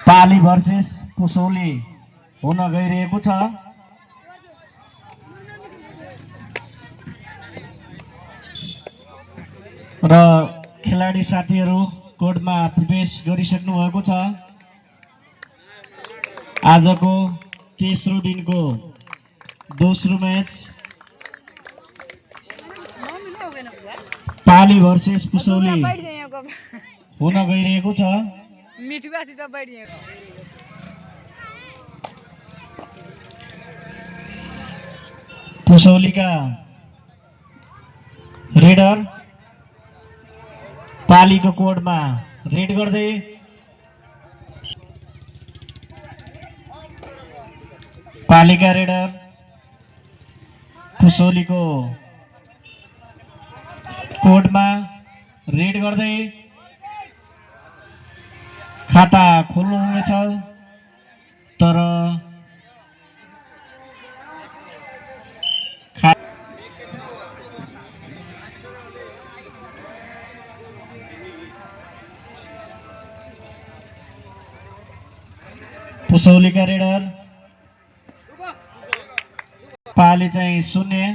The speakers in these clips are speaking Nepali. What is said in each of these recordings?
पाली भर्सेस पुसौली हुन गइरहेको छ। र खेलाडी साथीहरू कोर्टमा प्रवेश गरिसक्नु भएको छ। आजको तेस्रो दिनको दोस्रो म्याच पाली भर्सेस पुसौली हुन गइरहेको छ। पुसौलीका रेडर पालीको कोडमा रेड गर्दै पालीका रेडर पुसौलीको कोडमा रेड गर्दै खाता खोल्नु हुनेछ, तर पुसौलीका रेडर पाली चाहिँ 0।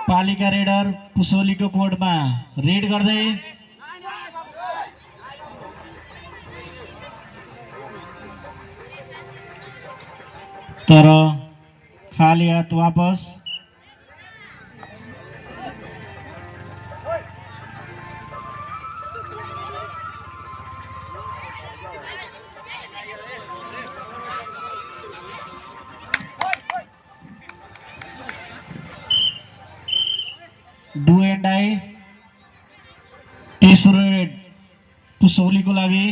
पालीका रेडर पुसौलीको कोडमा रेड गर्दै तर खाली हात वापस। डु एन्ड डाई तेस्रो रेड पुसौलीको लागि,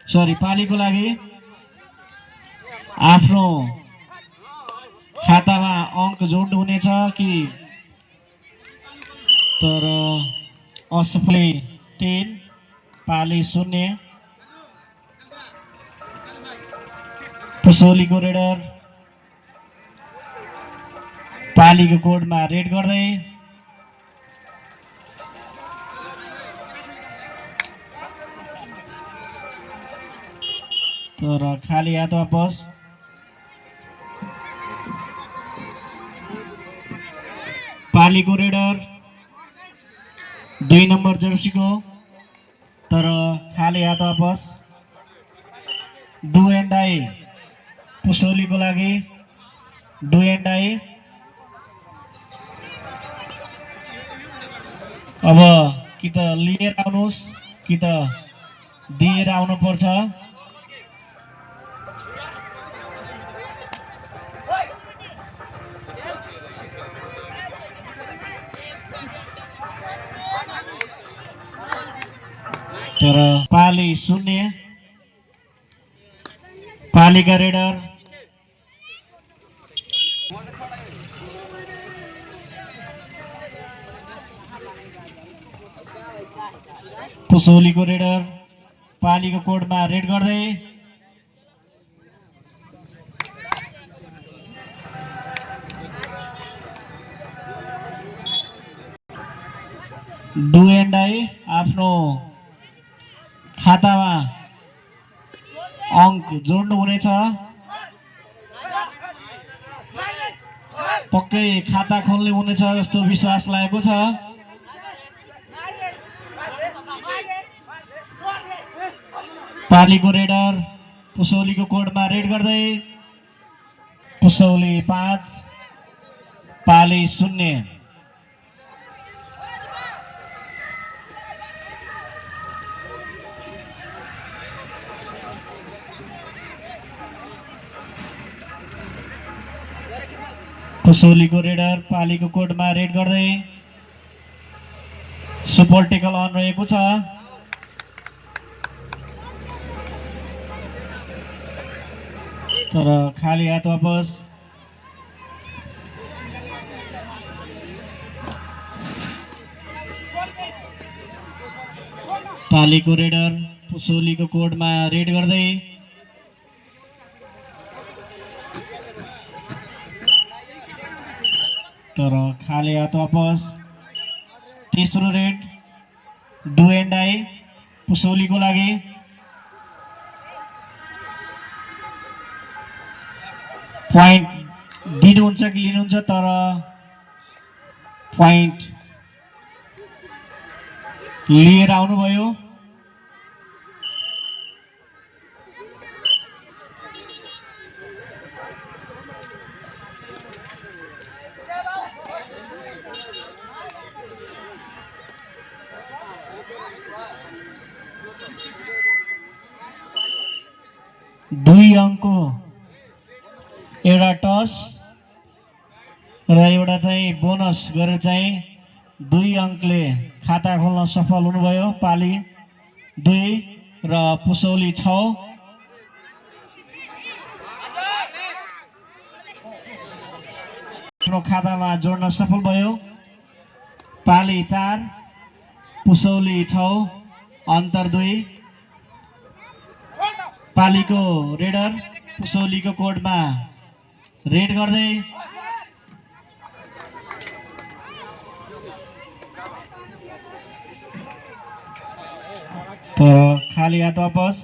सरी पालीको लागि। आफ्नो खातामा अङ्क जोड्नु हुनेछ कि, तर असफलै 3 पाली 0। पुसौलीको रेडर पालीको कोडमा रेड गर्दै तर खाली हात वापस। पालीको रेडर 2 नम्बर जर्सीको, तर खाली हात वापस। डु एन्ड डाई पुसौलीको लागि, डु एन्ड डाई। अब कि त लिएर आउनुहोस् कि त दिएर आउनु पर्छ। तर पाली 0। पालीका रेडर पुसौलीको रेडर पालीको कोडमा रेड गर्दै डु एन्ड डाई। आफ्नो खातामा अङ्क जोड्नु हुनेछ, पक्कै खाता खोल्ने हुनेछ जस्तो विश्वास लागेको छ। पालीको रेडर पुसौलीको कोडमा रेड गर्दै पुसौली 5 पाली 0। पुसौलीको रेडर पालीको कोडमा रेड गर्दै सुपर टेकल अन रहेको छ, तर खाली हात वापस। पालीको रेडर पुसौलीको कोडमा रेड गर्दै तर खाली हात वापस। तेस्रो रेड डु एन्ड डाई पुसौलीको लागि। पोइन्ट दिनुहुन्छ कि लिनुहुन्छ, तर पोइन्ट लिएर आउनुभयो। दुई अङ्कको एउटा टस र एउटा चाहिँ बोनस गरेर चाहिँ 2 अङ्कले खाता खोल्न सफल हुनुभयो। पाली 2 र पुसौली 6। आफ्नो खातामा जोड्न सफल भयो। पाली 4 पुसौली 6, अन्तर 2। पालीको रेडर पुसौलीको कोडमा रेड गर्दै खाली हात वापस।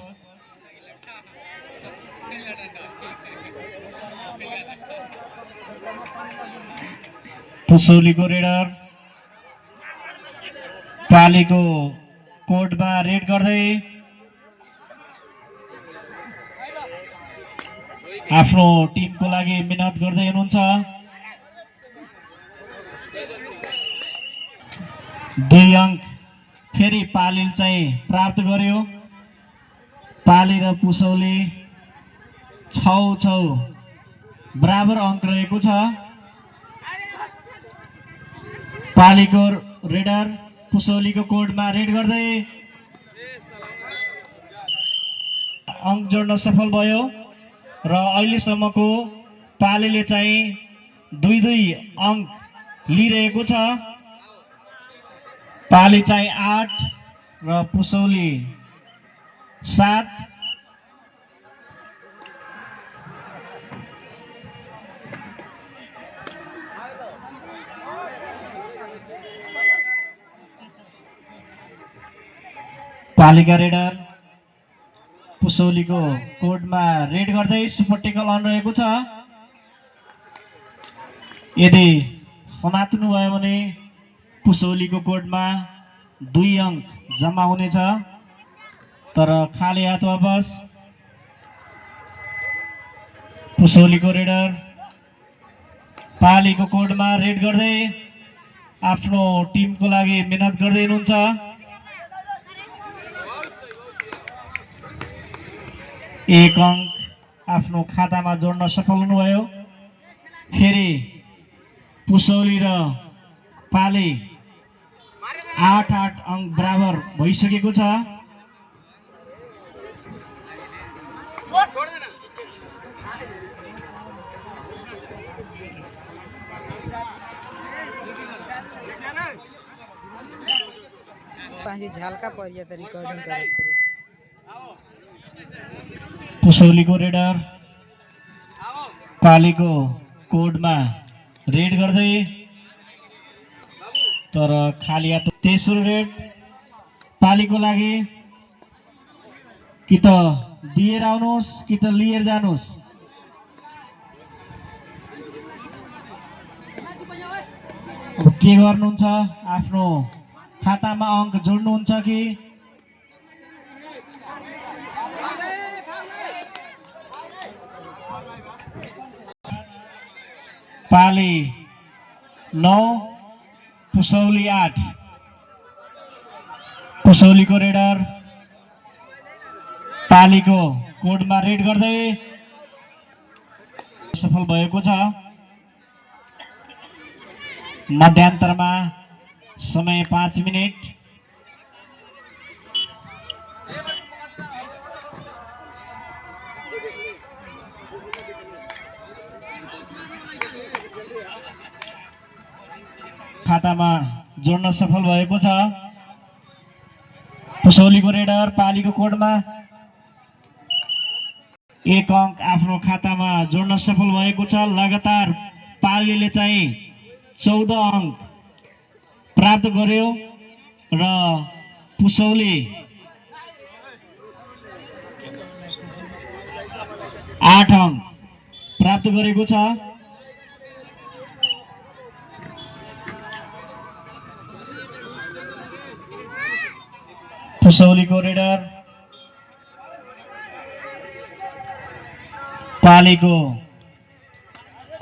पुसौलीको रेडर पालीको कोडमा रेड गर्दै आफ्नो टिमको लागि मेहनत गर्दै हुनुहुन्छ। 2 अङ्क फेरि पालीले चाहिँ प्राप्त गर्यो। पाली र पुसौली 6-6 बराबर अङ्क रहेको छ। पालीको रेडर पुसौलीको कोडमा रेड गर्दै अङ्क जोड्न सफल भयो र अहिलेसम्मको पालीले चाहिँ 2-2 अङ्क लिइरहेको छ। पाली चाहिँ 8 र पुसौली 7। पालीका रेडर पुसौलीको कोडमा रेड गर्दै सुपर टेकल अन रहेको छ। यदि समात्नु भयो भने पुसौलीको कोडमा 2 अङ्क जम्मा हुनेछ, तर खाली हात वापस। पुसौलीको रेडर पालीको कोडमा रेड गर्दै आफ्नो टिमको लागि मेहनत गर्दै हुनुहुन्छ। 1 अङ्क आफ्नो खातामा जोड्न सफल हुनुभयो। फेरि पुसौली र पाली 8-8 अङ्क बराबर भइसकेको छ। झल्का परिया त रिकर्डिङ गरे। पुसौलीको रेडर पालीको कोडमा रेड गर्दै, तर खाली हात। तेस्रो रेड पालीको लागि। कि त दिएर आउनुहोस् कि त लिएर जानुहोस्। अब के गर्नुहुन्छ? आफ्नो खातामा अङ्क जोड्नुहुन्छ कि पाली 9 पुसौली 8। पुसौलीको रेडर पालीको कोडमा रेड गर्दै सफल भएको छ। मध्यान्तरमा समय 5 मिनेट। खातामा जोड्न सफल भएको छ। पुसौलीको रेडर पालीको कोडमा 1 अङ्क आफ्नो खातामा जोड्न सफल भएको छ। लगातार पालीले चाहिँ 14 अङ्क प्राप्त गर्यो र पुसौली 8 अङ्क प्राप्त गरेको छ। पुसौलीको रेडर पालीको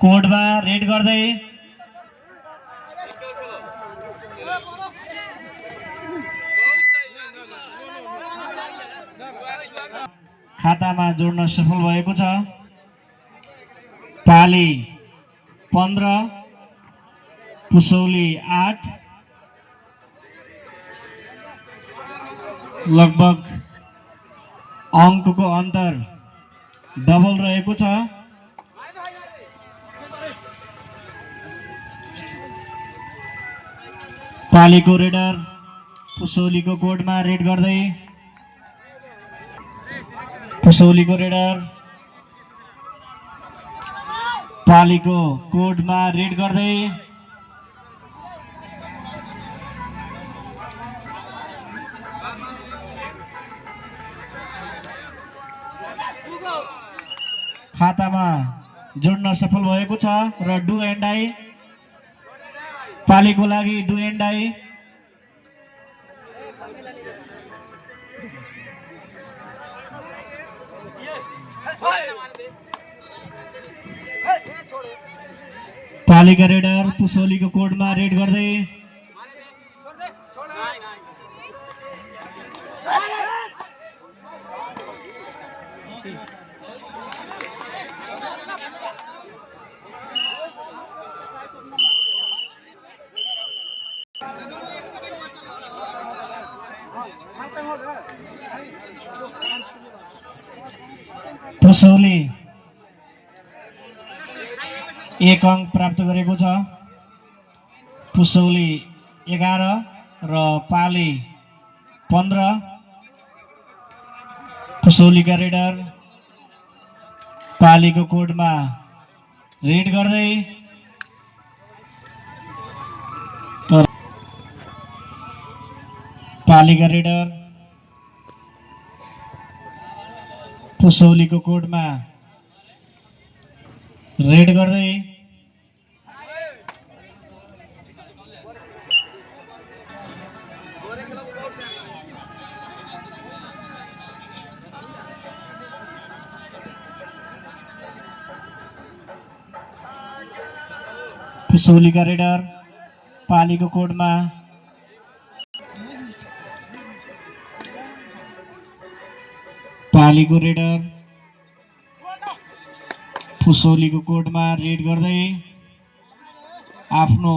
कोडमा रेड गर्दै खातामा जोड्न सफल भएको छ। पाली 15 पुसौली 8 लगभग अङ्कको अन्तर डबल रहेको छ। पालीको रेडर पुसौलीको कोडमा रेड गर्दै पुसौलीको रेडर पालीको कोडमा रेड गर्दै खातामा जोड्न सफल भएको छ र डु एन्ड आई पालीको लागि डु एन्ड आई। पालीका रेडर पुसौलीको कोडमा रेड गर्दै पुसौली 1 अङ्क प्राप्त गरेको छ। पुसौली 11 र पाली 15 पुसौलीका रेडर पालीको कोडमा रेड गर्दै पालीका रेडर पुसौलीको कोडमा रेड गर्दै पुसौलीका रेडर पालीको कोडमा पालीको रेडर पुसौलीको कोडमा रेड गर्दै आफ्नो